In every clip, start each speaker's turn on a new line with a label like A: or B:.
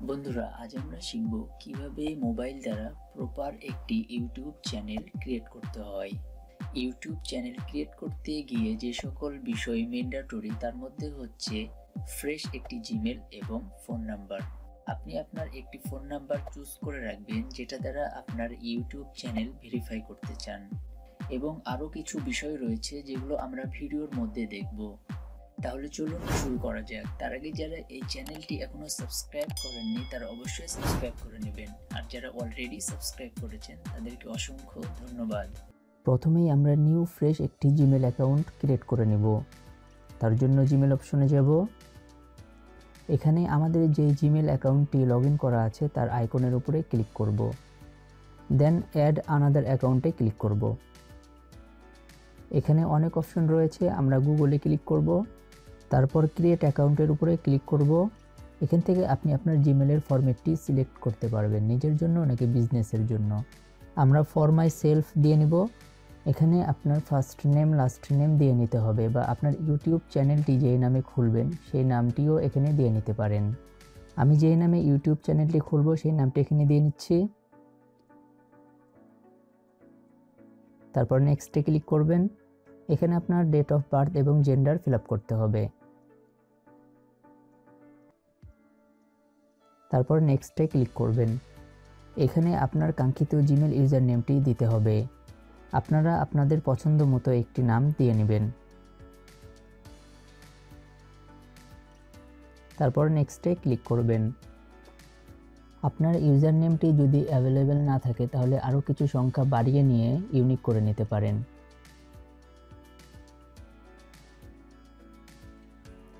A: বন্ধুরা, আজ আমরা শিখব কিভাবে মোবাইল দ্বারা প্রপার একটি ইউটিউব চ্যানেল ক্রিয়েট করতে হয়। ইউটিউব চ্যানেল ক্রিয়েট করতে গিয়ে যে সকল বিষয় ম্যান্ডেটরি তার মধ্যে হচ্ছে ফ্রেশ একটি জিমেল এবং ফোন নাম্বার। আপনি আপনার একটি ফোন নাম্বার চুজ করে রাখবেন যেটা দ্বারা আপনার ইউটিউব চ্যানেল ভেরিফাই করতে চান, এবং আরও কিছু বিষয় রয়েছে যেগুলো আমরা ভিডিওর মধ্যে দেখব। তাহলে চলুন শুরু করা যাক। তার আগে যারা এই চ্যানেলটি এখনো সাবস্ক্রাইব করেননি তারা অবশ্যই সাবস্ক্রাইব করে নেবেন, আর যারা অলরেডি সাবস্ক্রাইব করেছেন তাদেরকে অসংখ্য ধন্যবাদ।
B: প্রথমেই আমরা নিউ ফ্রেশ একটি জিমেল অ্যাকাউন্ট ক্রিয়েট করে নেব। তার জন্য জিমেল অপশনে যাব। এখানে আমাদের যে জিমেল অ্যাকাউন্টটি লগইন করা আছে তার আইকনের উপরে ক্লিক করব। দেন অ্যাড আনাদার অ্যাকাউন্টে ক্লিক করব। এখানে অনেক অপশন রয়েছে, আমরা গুগলে ক্লিক করব। তারপর ক্রিয়েট অ্যাকাউন্টের উপরে ক্লিক করব। এখান থেকে আপনি আপনার জিমেলের ফরম্যাটটি সিলেক্ট করতে পারবেন, নিজের জন্য নাকি বিজনেসের জন্য। আমরা ফর মাই সেলফ দিয়ে নিব। এখানে আপনার ফার্স্ট নেম লাস্ট নেম দিয়ে নিতে হবে, বা আপনার ইউটিউব চ্যানেলটি যেই নামে খুলবেন সেই নামটিও এখানে দিয়ে নিতে পারেন। আমি যেই নামে ইউটিউব চ্যানেলটি খুলব সেই নামটি এখানে দিয়ে নিচ্ছি। তারপর নেক্সটে ক্লিক করবেন। এখানে আপনার ডেট অফ বার্থ এবং জেন্ডার ফিল আপ করতে হবে। তারপর নেক্সটে ক্লিক করবেন। এখানে আপনার কাঙ্ক্ষিত জিমেল ইউজার নেমটি দিতে হবে। আপনারা আপনাদের পছন্দ মতো একটি নাম দিয়ে নেবেন। তারপর নেক্সটে ক্লিক করবেন। আপনার ইউজার নেমটি যদি অ্যাভেলেবেল না থাকে তাহলে আরও কিছু সংখ্যা বাড়িয়ে নিয়ে ইউনিক করে নিতে পারেন।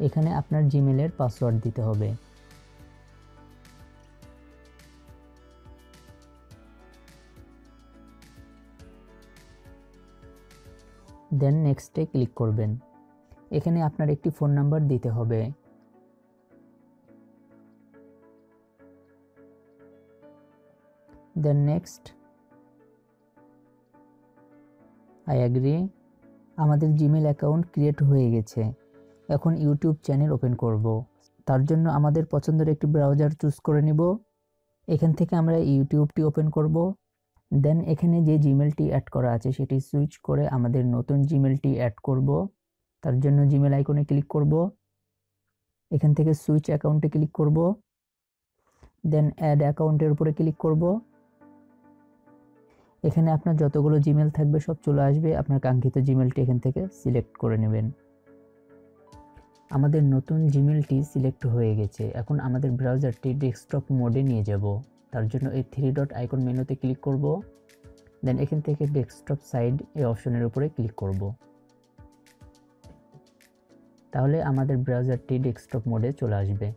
B: এখানে আপনার জিমেলের পাসওয়ার্ড দিতে হবে। দেন নেক্সটে ক্লিক করবেন। এখানে আপনার একটি ফোন নাম্বার দিতে হবে। Then next, I agree. আমাদের জিমেল অ্যাকাউন্ট ক্রিয়েট হয়ে গেছে। এখন ইউটিউব চ্যানেল ওপেন করব। তার জন্য আমাদের পছন্দের একটি ব্রাউজার চুজ করে নিব। এখান থেকে আমরা ইউটিউবটি ওপেন করব। দেন এখানে যে জিমেলটি অ্যাড করা আছে সেটি সুইচ করে আমাদের নতুন জিমেলটি অ্যাড করব। তার জন্য জিমেল আইকনে ক্লিক করব। এখান থেকে সুইচ অ্যাকাউন্টে ক্লিক করব। দেন অ্যাড অ্যাকাউন্টের উপরে ক্লিক করব। এখানে আপনার যতগুলো জিমেল থাকবে সব চলে আসবে। আপনার কাঙ্ক্ষিত জিমেলটি এখান থেকে সিলেক্ট করে নেবেন। আমাদের নতুন জিমেলটি সিলেক্ট হয়ে গেছে। এখন আমাদের ব্রাউজারটি ডেস্কটপ মোডে নিয়ে যাব। তার জন্য এই 3 ডট আইকন মেনুতে ক্লিক করব। দেন এখান থেকে ডেস্কটপ সাইড এই অপশনের উপরে ক্লিক করব। তাহলে আমাদের ব্রাউজারটি ডেস্কটপ মোডে চলে আসবে।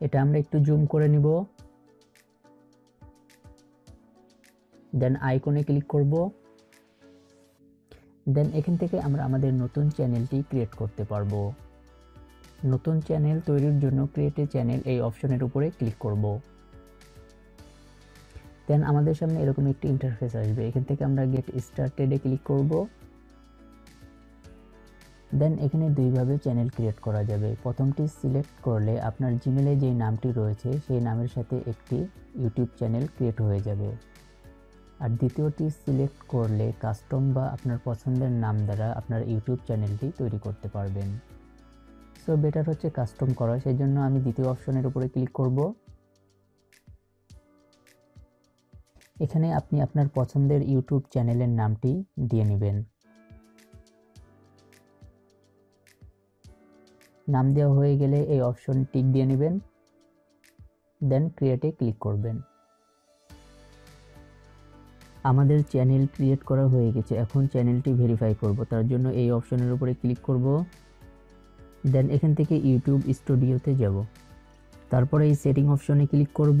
B: এটা আমরা একটু জুম করে নিব। দেন আইকনে ক্লিক করব। দেন এখান থেকে আমরা আমাদের নতুন চ্যানেলটি ক্রিয়েট করতে পারবো। নতুন চ্যানেল তৈরির জন্য ক্রিয়েট এ চ্যানেল এই অপশনের উপরে ক্লিক করব। দেন আমাদের সামনে এরকম একটি ইন্টারফেস আসবে। এখান থেকে আমরা গেট স্টার্টেড এ ক্লিক করব। দেন এখানে দুইভাবে চ্যানেল ক্রিয়েট করা যাবে। প্রথমটি সিলেক্ট করলে আপনার জিমেলে যে নামটি রয়েছে সেই নামের সাথে একটি ইউটিউব চ্যানেল ক্রিয়েট হয়ে যাবে। আর দ্বিতীয়টি সিলেক্ট করলে কাস্টম বা আপনার পছন্দের নাম দ্বারা আপনার ইউটিউব চ্যানেলটি তৈরি করতে পারবেন। সো বেটার হচ্ছে কাস্টম করা, সেই জন্য আমি দ্বিতীয় অপশনের উপরে ক্লিক করব। এখানে আপনি আপনার পছন্দের ইউটিউব চ্যানেলের নামটি দিয়ে নেবেন। নাম দেওয়া হয়ে গেলে এই অপশন টিক দিয়ে নেবেন। দেন ক্রিয়েটে ক্লিক করবেন। আমাদের চ্যানেল ক্রিয়েট করা হয়ে গেছে। এখন চ্যানেলটি ভেরিফাই করব। তার জন্য এই অপশনের উপরে ক্লিক করব। দেন এখান থেকে ইউটিউব স্টুডিওতে যাব। তারপরে এই সেটিং অপশনে ক্লিক করব।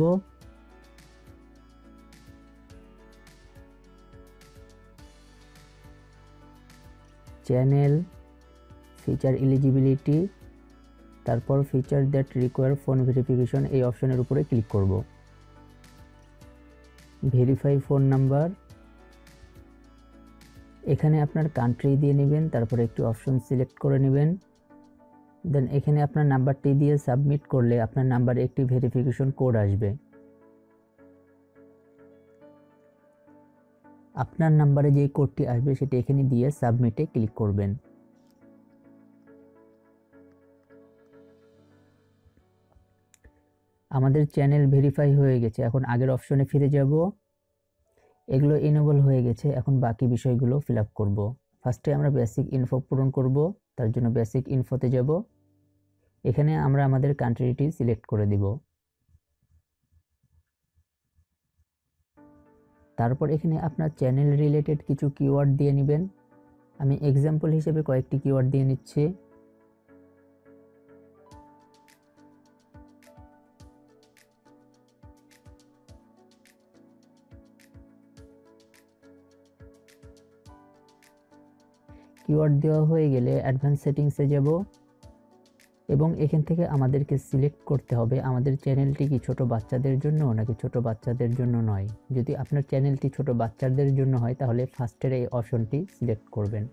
B: চ্যানেল, ফিচার এলিজিবিলিটি, তারপর feature that require phone verification এই অপশনের উপরে ক্লিক করব। ভেরিফাই ফোন নাম্বার, এখানে আপনার কান্ট্রি দিয়ে নেবেন। তারপরে একটি অপশন সিলেক্ট করে নেবেন। দেন এখানে আপনার নাম্বারটি দিয়ে সাবমিট করলে আপনার নাম্বারে একটি ভেরিফিকেশন কোড আসবে। আপনার নাম্বারে যে কোডটি আসবে সেটা এখানে দিয়ে সাবমিটে ক্লিক করবেন। আমাদের চ্যানেল ভেরিফাই হয়ে গেছে। এখন আগের অপশনে ফিরে যাব। এগুলো এনেবল হয়ে গেছে। এখন বাকি বিষয়গুলো ফিল আপ করবো। ফার্স্টে আমরা বেসিক ইনফো পূরণ করব। তার জন্য বেসিক ইনফোতে যাব। এখানে আমরা আমাদের কান্ট্রিটি সিলেক্ট করে দিব। তারপর এখানে আপনার চ্যানেল রিলেটেড কিছু কিওয়ার্ড দিয়ে নেবেন। আমি এক্সাম্পল হিসেবে কয়েকটি কিওয়ার্ড দিয়ে নিচ্ছি। কিওয়ার্ড দেওয়া হয়ে গেলে অ্যাডভান্স সেটিংসে যাব এবং এখান থেকে আমাদেরকে সিলেক্ট করতে হবে আমাদের চ্যানেলটি কি ছোট বাচ্চাদের জন্য নাকি ছোট বাচ্চাদের জন্য নয়। যদি আপনার চ্যানেলটি ছোট বাচ্চাদের জন্য হয় তাহলে ফার্স্টের এই অপশনটি সিলেক্ট করবেন,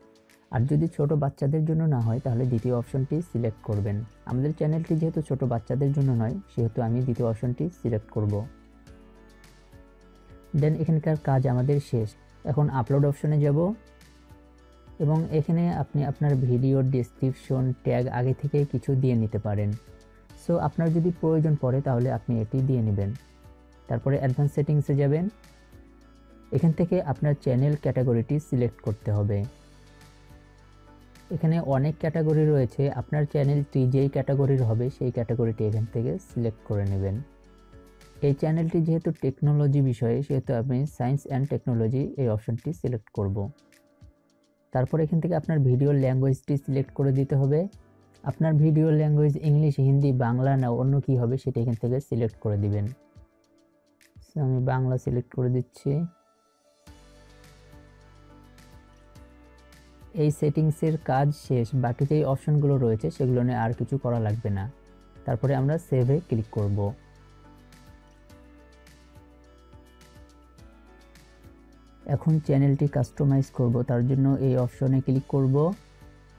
B: আর যদি ছোট বাচ্চাদের জন্য না হয় তাহলে দ্বিতীয় অপশনটি সিলেক্ট করবেন। আমাদের চ্যানেলটি যেহেতু ছোট বাচ্চাদের জন্য নয় সেহেতু আমি দ্বিতীয় অপশনটি সিলেক্ট করব। দেন এখানকার কাজ আমাদের শেষ। এখন আপলোড অপশনে যাব এবং এখানে আপনি আপনার ভিডিও ডেসক্রিপশন ট্যাগ আগে থেকে কিছু দিয়ে নিতে পারেন। সো আপনার যদি প্রয়োজন পড়ে তাহলে আপনি এটি দিয়ে নেবেন। তারপরে অ্যাডভান্স সেটিংসে যাবেন। এখান থেকে আপনার চ্যানেল ক্যাটাগরিটি সিলেক্ট করতে হবে। এখানে অনেক ক্যাটাগরি রয়েছে, আপনার চ্যানেলটি যেই ক্যাটাগরির হবে সেই ক্যাটাগরিটি এখান থেকে সিলেক্ট করে নেবেন। এই চ্যানেলটি যেহেতু টেকনোলজি বিষয়ে সেহেতু আমি সায়েন্স অ্যান্ড টেকনোলজি এই অপশনটি সিলেক্ট করব। তারপর এখান থেকে আপনার ভিডিও ল্যাঙ্গুয়েজটি সিলেক্ট করে দিতে হবে। আপনার video language English, Hindi, Bangla না অন্য কি হবে সেটা এখান থেকে সিলেক্ট করে দিবেন। আমি বাংলা সিলেক্ট করে দিচ্ছি। এই সেটিংসের কাজ শেষ। বাকি যেই অপশনগুলো রয়েছে সেগুলো নিয়ে আর কিছু করা লাগবে না। তারপরে আমরা সেভে ক্লিক করব। এখন চ্যানেলটি কাস্টমাইজ করব, তার জন্য এই অপশনে ক্লিক করব।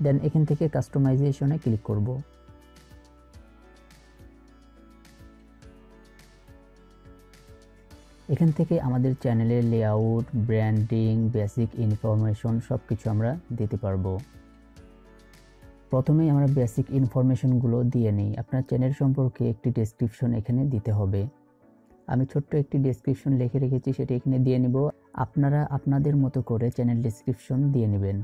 B: দেন এখান থেকে কাস্টমাইজেশনে ক্লিক করব। এখান থেকে আমাদের চ্যানেলের লেআউট, ব্র্যান্ডিং, বেসিক ইনফরমেশন সব কিছু আমরা দিতে পারবো। প্রথমেই আমরা বেসিক ইনফরমেশনগুলো দিয়ে নিই। আপনার চ্যানেল সম্পর্কে একটি ডেসক্রিপশন এখানে দিতে হবে। আমি ছোট্ট একটি ডেসক্রিপশন লিখে রেখেছি, সেটা এখানে দিয়ে নিব। আপনারা আপনাদের মতো করে চ্যানেল ডেসক্রিপশন দিয়ে নেবেন।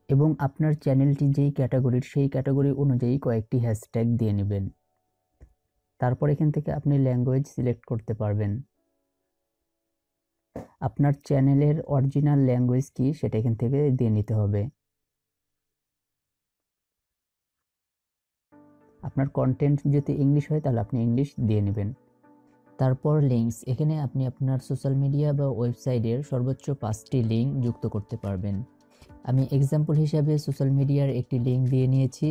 B: এবং আপনার চ্যানেলটি যেই ক্যাটাগরির সেই ক্যাটাগরি অনুযায়ী কয়েকটি হ্যাশট্যাগ দিয়ে নেবেন। তারপর এখান থেকে আপনি ল্যাঙ্গুয়েজ সিলেক্ট করতে পারবেন। আপনার চ্যানেলের অরিজিনাল ল্যাঙ্গুয়েজ কি সেটা এখান থেকে দিয়ে নিতে হবে। আপনার কন্টেন্ট যদি ইংলিশ হয় তাহলে আপনি ইংলিশ দিয়ে নেবেন। তারপর লিঙ্কস, এখানে আপনি আপনার সোশ্যাল মিডিয়া বা ওয়েবসাইটের সর্বোচ্চ 5টি লিঙ্ক যুক্ত করতে পারবেন। আমি এক্সাম্পল হিসাবে সোশ্যাল মিডিয়ার একটি লিঙ্ক দিয়ে নিয়েছি।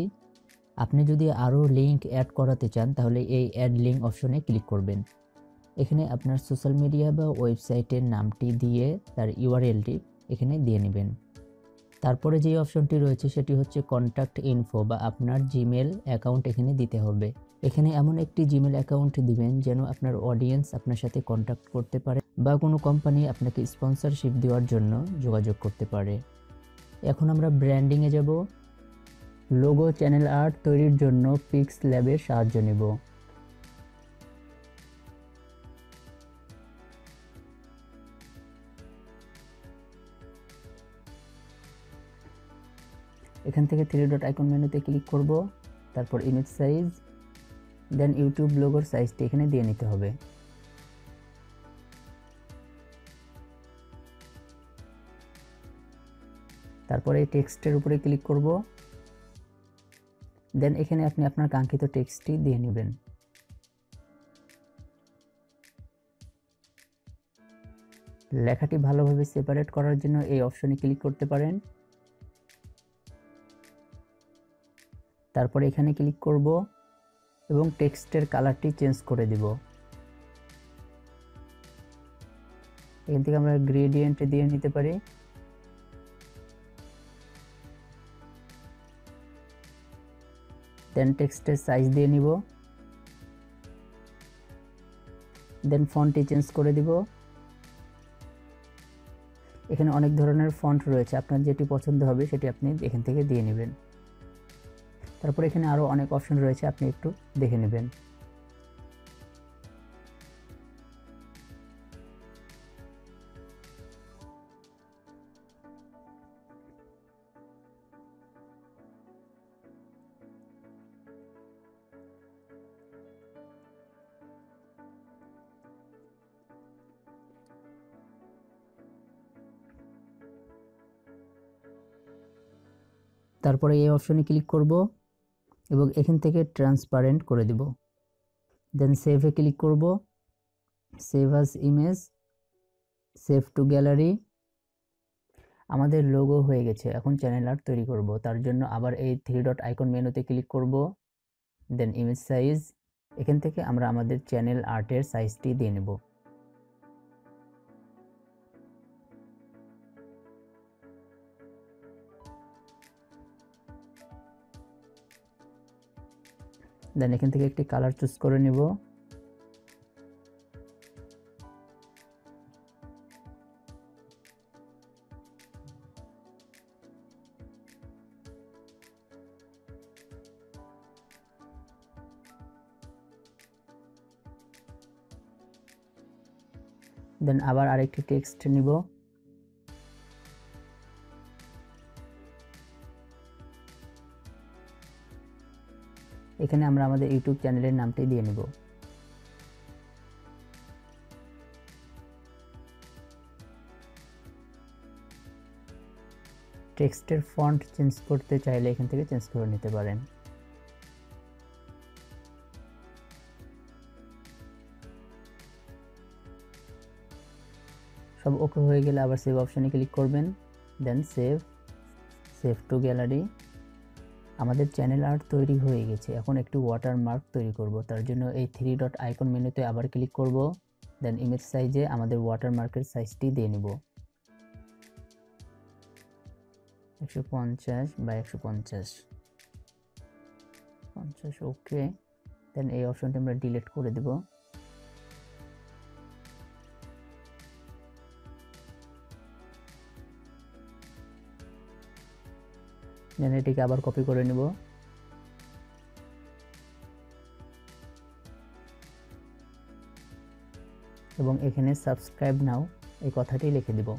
B: আপনি যদি আরও লিঙ্ক অ্যাড করাতে চান তাহলে এই অ্যাড লিঙ্ক অপশনে ক্লিক করবেন। এখানে আপনার সোশ্যাল মিডিয়া বা ওয়েবসাইটের নামটি দিয়ে তার ইউআরএলটি এখানে দিয়ে নেবেন। তারপরে যে অপশনটি রয়েছে সেটি হচ্ছে কন্ট্যাক্ট ইনফো বা আপনার জিমেল অ্যাকাউন্ট এখানে দিতে হবে। এখানে এমন একটি জিমেল অ্যাকাউন্ট দিবেন যেন আপনার অডিয়েন্স আপনার সাথে কন্ট্যাক্ট করতে পারে বা কোনো কোম্পানি আপনাকে স্পন্সরশিপ দেওয়ার জন্য যোগাযোগ করতে পারে। এখন আমরা ব্র্যান্ডিংয়ে যাব। লোগো, চ্যানেল আর্ট তৈরির জন্য পিক্স ল্যাবের সাহায্য নেব। এখান থেকে 3 ডট আইকন মেনুতে ক্লিক করব। তারপর ইমেজ সাইজ, দেন ইউটিউব লোগোর সাইজটি এখানে দিয়ে নিতে হবে। তারপরে এই টেক্সটের উপরে ক্লিক করব। দেন এখানে আপনি আপনার কাঙ্ক্ষিত টেক্সটটি দিয়ে নেবেন। লেখাটি ভালোভাবে সেপারেট করার জন্য এই অপশনে ক্লিক করতে পারেন। তারপরে এখানে ক্লিক করব এবং টেক্সটের কালারটি চেঞ্জ করে দিব। এখান থেকে আমরা গ্রেডিয়েন্ট দিয়ে নিতে পারি। দেন টেক্সটের সাইজ দিয়ে নিব, দেন ফন্টটি চেঞ্জ করে দিব। এখানে অনেক ধরনের ফন্ট রয়েছে, আপনার যেটি পছন্দ হবে সেটি আপনি এখান থেকে দিয়ে নেবেন। তারপর এখানে আরও অনেক অপশন রয়েছে, আপনি একটু দেখে নেবেন। তারপরে এই অপশনে ক্লিক করব এবং এখান থেকে ট্রান্সপারেন্ট করে দিব। দেন সেভে ক্লিক করব, save as image, save two gallery. আমাদের লোগো হয়ে গেছে, এখন চ্যানেল আর্ট তৈরি করব। তার জন্য আবার এই 3 ডট আইকন মেনুতে ক্লিক করব, দেন ইমেজ সাইজ। এখান থেকে আমরা আমাদের চ্যানেল আর্টের সাইজটি দিয়ে নেব। দেন এখান থেকে একটি কালার চুজ করে নেব। দেন আবার আরেকটি টেক্সট নিব। এখানে আমরা আমাদের ইউটিউব চ্যানেলের নামটি দিয়ে নেব। টেক্সটের ফন্ট চেঞ্জ করতে চাইলে এখান থেকে চেঞ্জ করে নিতে পারেন। সব ওকে হয়ে গেলে আবার সেভ অপশনে ক্লিক করবেন, দেন সেভ টু গ্যালারি। আমাদের চ্যানেল আর্ট তৈরি হয়ে গেছে। এখন একটি ওয়াটারমার্ক তৈরি করব। তার জন্য এই 3 ডট আইকন মেনুতে আবার ক্লিক করব, দেন ইমেজ সাইজে আমাদের ওয়াটারমার্কের সাইজটি দিয়ে নিব 150 বা 150। ওকে, দেন এই অপশনটি আমরা ডিলিট করে দেব। দেন এটিকে আবার কপি করে নেব। এবং এখানে সাবস্ক্রাইব নাও এই কথাটি লিখে দিব।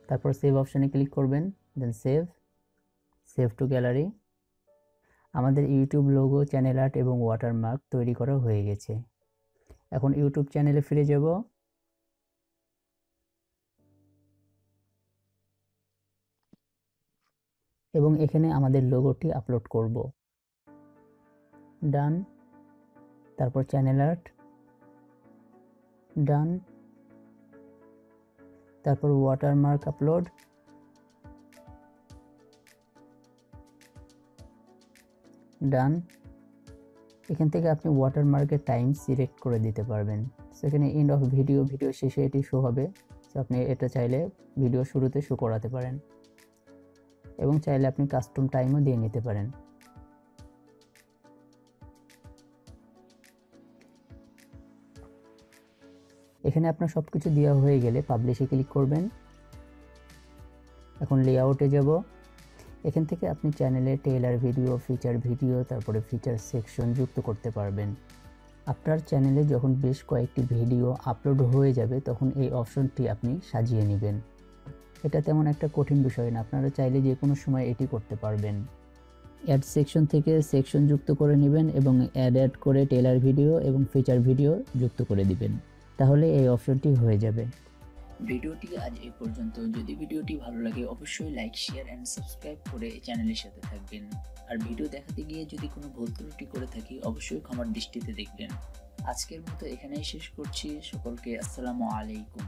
B: তারপর সেভ অপশনে ক্লিক করবেন, দেন সেভ টু গ্যালারি। আমাদের ইউটিউব লোগো, চ্যানেল আর্ট এবং ওয়াটারমার্ক তৈরি করা হয়ে গেছে। এখন ইউটিউব চ্যানেলে ফিরে যাব। এবং এখানে আমাদের লোগোটি আপলোড করব। ডান। তারপর চ্যানেল আর্ট, ডান। তারপর ওয়াটারমার্ক আপলোড, ডান। এখান থেকে আপনি ওয়াটারমার্কের টাইম সিলেক্ট করে দিতে পারবেন। সেখানে এন্ড অফ ভিডিও শেষে এটি শো হবে। সো আপনি এটা চাইলে ভিডিও শুরুতে শো করাতে পারেন এবং চাইলে আপনি কাস্টম টাইমও দিয়ে নিতে পারেন। এখানে আপনার সবকিছু দেওয়া হয়ে গেলে পাবলিশে ক্লিক করবেন। এখন লেআউটে যাব। এখান থেকে আপনি চ্যানেলে টেইলার ভিডিও, ফিচার ভিডিও, তারপরে ফিচার সেকশন যুক্ত করতে পারবেন। আপনার চ্যানেলে যখন বেশ কয়েকটি ভিডিও আপলোড হয়ে যাবে তখন এই অপশনটি আপনি সাজিয়ে নেবেন। এটা তেমন একটা কঠিন বিষয় না, আপনারা চাইলে যে কোনো সময় এটি করতে পারবেন। অ্যাড সেকশন থেকে সেকশন যুক্ত করে নেবেন এবং অ্যাড করে টেলার ভিডিও এবং ফিচার ভিডিও যুক্ত করে দিবেন, তাহলে এই অপশনটি হয়ে যাবে।
A: ভিডিওটি আজ এই পর্যন্ত। যদি ভিডিওটি ভালো লাগে অবশ্যই লাইক, শেয়ার অ্যান্ড সাবস্ক্রাইব করে এই চ্যানেলের সাথে থাকবেন। আর ভিডিও দেখাতে গিয়ে যদি কোনো ভুল ত্রুটি করে থাকি অবশ্যই ক্ষমার দৃষ্টিতে দেখবেন। আজকের মতো এখানেই শেষ করছি। সকলকে আসসালামু আলাইকুম।